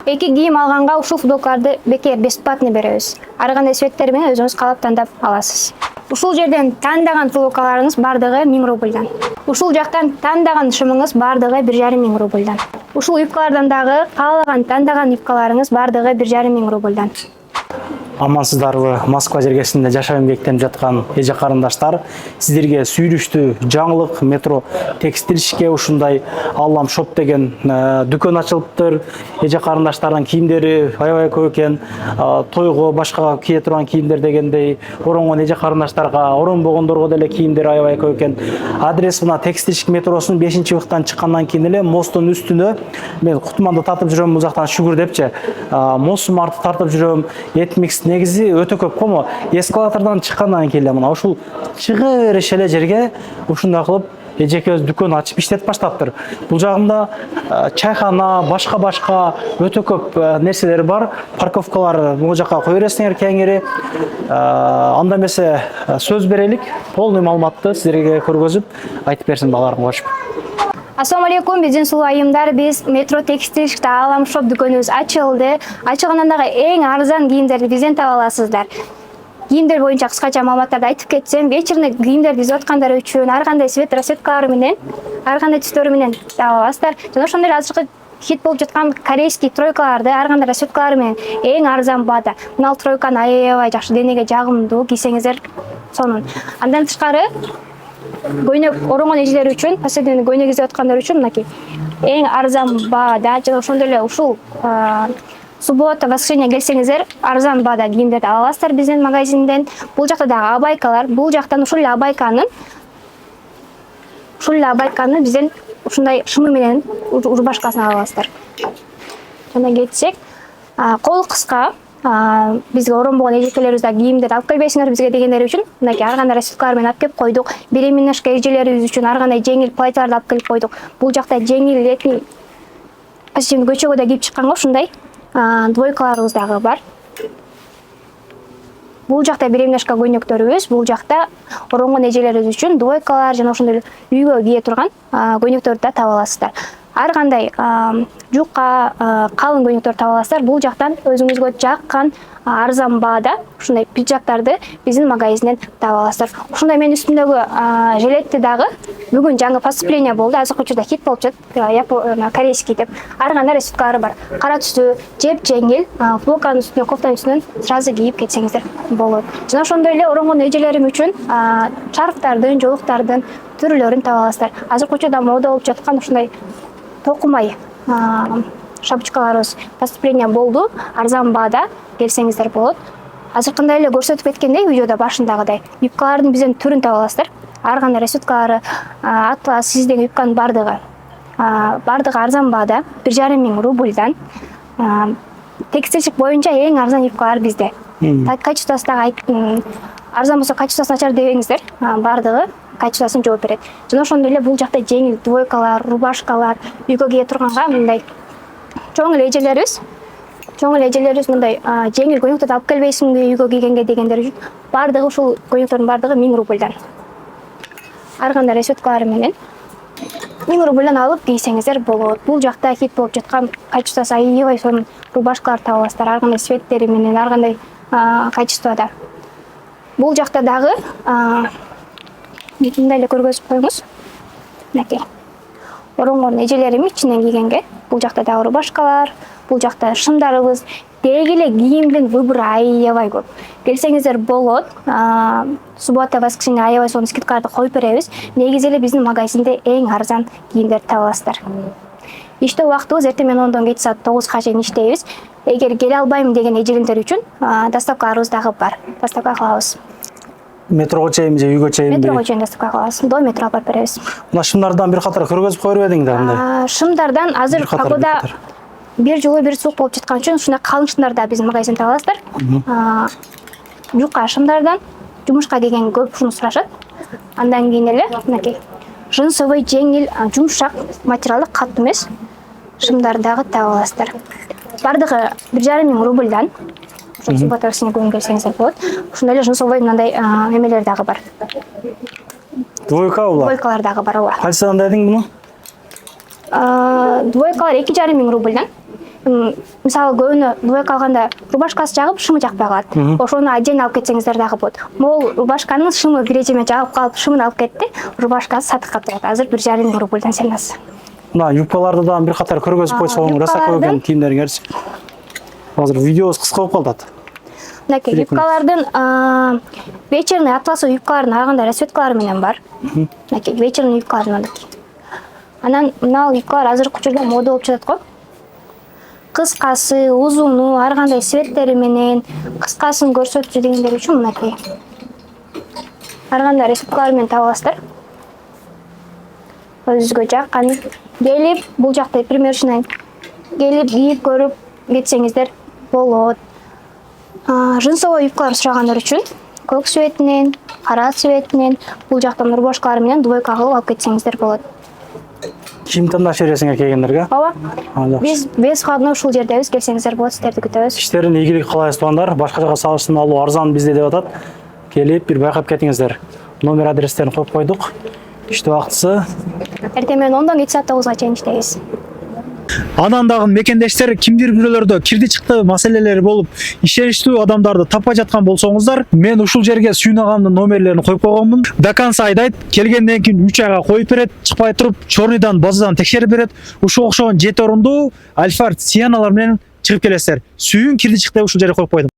Эки кийим алганга ушул футболкаларды бекер бесплатно беребиз. Ар кандай цветтер менен өзүңүз каалап тандап аласыз. Ушул жерден тандаган футболкаларыңыз бардыгы 1000 рубльдан. Ушул жактан тандаган шымыңыз бардыгы 1500 рубльдан. Ушул юбкалардан дагы каалаган тандаган юбкаларыңыз бардыгы 1500 рубльдан. Амансыздарбы? Москва жергесинде жашап эмгектенип жаткан эже карындаштар, сиздерге сүйрүштүү жаңылык метро текстильшке ушундай Аллам шоп деген дүкөн ачылыптыр. Эже карындаштардын кийимдери аябай көп экен. Тойго башка кие турган кийимдер дегендей, оронгон эже карындаштарга, оронбогондорго деле кийимдер аябай көп экен. Адрес мына текстильшк метросунун 5-выктан чыккандан кийин эле мосттун үстүнө мен кутманды тартып жүрөм, бул жактан шүгүр депчи. Моссумарды тартып жүрөм. Этмикс негизи өтө көп комо. Эскалатордон чыккандан кийин эле мына ушул чыга бериш эле жерге ушундай кылып эжекебиз дүкөн ачып иштетип баштаптыр. Бул жагында чайхана, башка өтө көп нерселер бар. Парковкалар бул жака кое бересиңер кеңири. Анда эмесе сөз берелик, полный маалыматты сиздерге көргөзүп айтып берсин балаларым кошуп. Ассаламу алейкум, биздин сулуу айымдар, биз метро текстильшкте Алам шоп дүкөнүбүз ачылды. Ачылгандан дагы эң арзан кийимдерди бизден таба аласыздар. Кийимдер боюнча кыскача маалыматтарды айтып кетсем, вечерный кийимдерди издеп аткандар үчүн ар кандай свет расцветкалары менен, ар кандай түстөрү менен таба аласыздар. Жана ошондой эле азыркы хит болуп жаткан корейский тройкаларды ар кандай расцветкалары менен эң арзан баада. Мына тройканы аябай жакшы, денеге жагымдуу, кийсеңиздер сонун. Андан тышкары көйнөк оронгон эжелер үчүн, последний көйнөк издеп аткандар үчүн мынакей эң арзан баада, жана ошондой эле ушул суббота, воскресенье келсеңиздер, арзан баада кийимдерди ала аласыздар биздин магазинден. Бул жакта дагы абайкалар, бул жактан ушул эле абайканы бизден ушундай шымы менен рубашкасын ала аласыздар. Жана кетсек, кол кыска бизге оронбогон эжекелерибиз да кийимдерди алып келбейсиңер бизге дегендер үчүн мынакей ар кандай расцветкалар менен алып келип койдук. Беременнашка эжелерибиз үчүн ар кандай жеңил платьяларды алып келип койдук. Бул жакта жеңил летний костюм көчөгө да кийип чыкканга ушундай двойкаларыбыз дагы бар. Бул жакта беременнашка көйнөктөрүбүз, бул жакта оронгон эжелерибиз үчүн двойкалар жана ошондой үйгө кие турган көйнөктөрдү да таба аласыздар. Ар кандай жука, калың көйнөктөр таба аласыздар. Бул жактан өзүңүзгө жаккан арзан баада ушундай пиджактарды биздин магазинден таба аласыздар. Ушундай менин үстүмдөгү жилетти дагы бүгүн жаңы поступление болду. Азыркы учурда хит болуп жатат, корейский деп. Ар кандай расцветкалары бар. Кара түстүү, жеп жеңил, футболканын үстүнө, кофтанын үстүнөн сразу кийип кетсеңиздер болот. Жана ошондой эле оронгон эжелерим үчүн шарфтардын, жолуктардын түрлөрүн таба аласыздар. Азыркы учурда мода болуп жаткан ушундай токумай шапочкаларыбыз поступление болду. Арзан баада келсеңиздер болот. Азыркындай эле көрсөтүп кеткендей видеодо башындагыдай юбкалардын бизден түрүн таба аласыздар. Ар кандай расцветкалары, атлас сиздеги юбканын бардыгы арзан баада 1500 рубльдан. Текстильшик боюнча эң арзан юбкалар бизде. Качествосы дагы арзан болсо качествосы начар дебеңиздер, бардыгы качествосын жооп берет. Жана ошондой эле бул жакта жеңил двойкалар, рубашкалар, үйгө кие турганга мындай чоң эле эжелерибиз мындай жеңил көйнөктөрдү алып келбейсиңби үйгө кийгенге дегендер үчүн бардыгы ушул көйнөктөрдүн бардыгы 1000 рубльдан. Ар кандай расцветкалары менен 1000 рубльдан алып кийсеңиздер болот. Бул жакта хит болуп жаткан качествосы аябай сонун рубашкалар таба аласыздар. Ар кандай цветтери менен, ар кандай качествода. Бул жакта дагы мындай эле көргөзүп коюңуз. Мынакей. Оронгон эжелерим ичинен кийгенге. Бул жакта дагы рубашкалар, бул жакта шымдарыбыз. Деги эле кийимдин выбору аябай көп. Келсеңиздер болот. Суббота, воскресенье аябай сонун скидкаларды коюп беребиз. Негизи эле биздин магазинде эң арзан кийимдерди таба аласыздар. Иштөө убактыбыз эртең менен 10-дон кеч саат 9га чейин иштейбиз. Эгер келе албайм деген эжелер үчүн доставкаларыбыз дагы бар. Доставка кылабыз. Метрого чейинби же үйгө чейинби? Метрого чейин доставка кылабыз. До метро алып беребиз. Мына шымдардан бир катар көргөзүп коюп бербедиңиздер андай? Шымдардан азыр погода бир жылуу бир суук болуп жаткан үчүн ушундай калың шымдар да биздин магазинде таба аласыздар. Жука шымдардан жумушка кийген көп ушуну сурашат. Андан кийин эле мынакей джинсовый жеңил, жумшак материалы, катуу эмес шымдар дагы таба аласыздар. Бардыгы 1500 рубльдан. Суббота воскресенье күнү келсеңиздер болот. Ушундай эле жинсовый мындай эмелер дагы бар. Двойка булар? Двойкалар дагы бар, ооба. Канчадан дедиң буну? Двойкалар 2500 рубльдан. мисалы көбүнө двойка алганда рубашкасы жагып шымы жакпай калат. Ошону отдельно алып кетсеңиздер дагы болот. Могул рубашканын шымы бирежеме жагып калып, шымын алып кетти. Рубашкасы сатып калып азыр 1,5 рубльдан ценасы. Мына юбкаларды да бир катар көргөзүп койсоң, расаков экен кийимдериңерчи. Азыр видеобуз кыска болуп калат. Мынакей юбкалардын вечерный атласовый юбкалардын ар кандай расцветкалары менен бар. Мынакей вечерный юбкалар мынакей. Анан мына юбкалар азыркы учурда мода болуп жатат го. Кыскасы, узуну, ар кандай цветтери менен кыскасын көрсөтчү дегендер үчүн мынакей. Ар кандай расцветкалар менен таба аласыздар. Өзүңүзгө жаккан келип, бул жакта примерочный келип кийип көрүп кетсеңиздер болот. Джинсовый юбкалар сурагандар үчүн көк цветинен, кара цветинен, бул жактан рубашкалар менен двойка кылып алып кетсеңиздер болот. Кийим тандаш бересиңер келгендерге? Ооба. Биз входной ушул жердебиз, келсеңиздер болот, сиздерди күтөбүз. Иштерин ийгилик каалайбыз туугандар. Башка жака салыштын алуу арзан бизде деп атат. Келип бир байкап кетиңиздер. Номер адрестерин коюп койдук. Иштөө убактысы Эртең менен 10-дан кечки саат 9-га чейин иштейбиз. Анан дагы мекендештер кимдир бирөөлөрдө кирди чыкты маселелери болуп, ишеничтүү адамдарды таппай жаткан болсоңуздар, мен ушул жерге сүйүнагамдын номерлерин коюп койгонмун. До конца айдайт, келгенден кийин 3 айга коюп берет, чыкпай туруп, чорныйдан базадан текшерип берет. Ушул окшогон 7 орундуу Альфард Сианалар менен чыгып келесиздер. Сүйүн кирди чыкты ушул жерге коюп койдум.